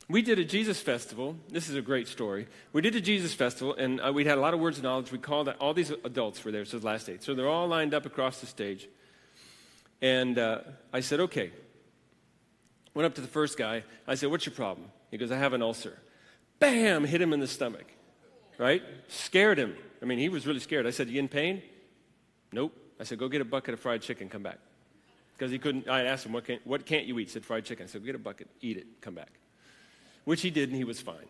We did a Jesus festival. This is a great story. We did a Jesus festival, and we had a lot of words of knowledge. We called all these adults were there, so it was last day. So they're all lined up across the stage. And I said, okay. Went up to the first guy. I said, what's your problem? He goes, I have an ulcer. Bam! Hit him in the stomach, right? Scared him. I mean, he was really scared. I said, you in pain? Nope. I said, go get a bucket of fried chicken, come back. Because he couldn't, I asked him, what can't you eat? He said, fried chicken. I said, go get a bucket, eat it, come back. Which he did, and he was fine.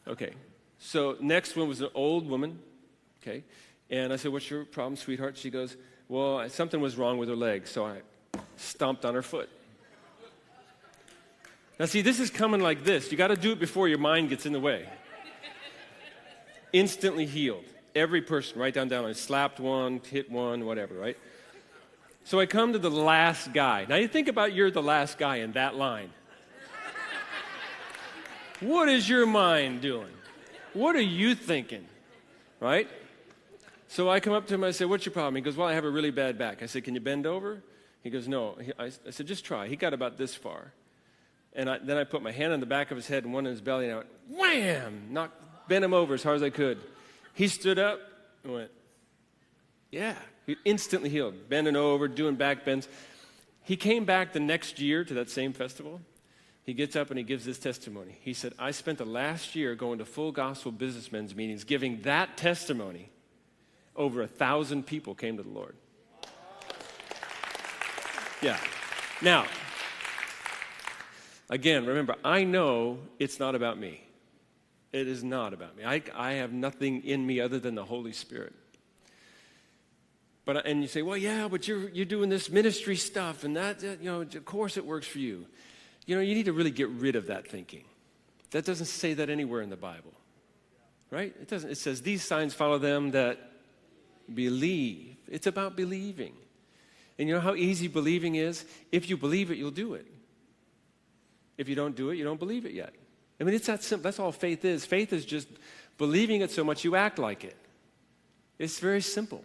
Okay, so next one was an old woman, okay? And I said, what's your problem, sweetheart? She goes, well, something was wrong with her leg, so I stomped on her foot. Now, see, this is coming like this. You got to do it before your mind gets in the way. Instantly healed. Every person, right down. I slapped one, hit one, whatever, right? So I come to the last guy. Now, you think about you're the last guy in that line. What is your mind doing? What are you thinking, right? So I come up to him, I say, what's your problem? He goes, well, I have a really bad back. I said, can you bend over? He goes, no. I said, just try. He got about this far. And then I put my hand on the back of his head and one in his belly, and I went, wham! Bent him over as hard as I could. He stood up and went, yeah. He instantly healed, bending over, doing back bends. He came back the next year to that same festival. He gets up and he gives this testimony. He said, I spent the last year going to full gospel businessmen's meetings, giving that testimony. Over 1,000 people came to the Lord. Yeah. Now, again, remember, I know it's not about me. It is not about me. I have nothing in me other than the Holy Spirit. And you say, well, yeah, but you're doing this ministry stuff, and that, of course it works for you. You need to really get rid of that thinking. That doesn't say that anywhere in the Bible, right? It doesn't. It says, these signs follow them that believe. It's about believing. And you know how easy believing is? If you believe it, you'll do it. If you don't do it, you don't believe it yet. I mean, it's that simple. That's all faith is. Faith is just believing it so much you act like it. It's very simple.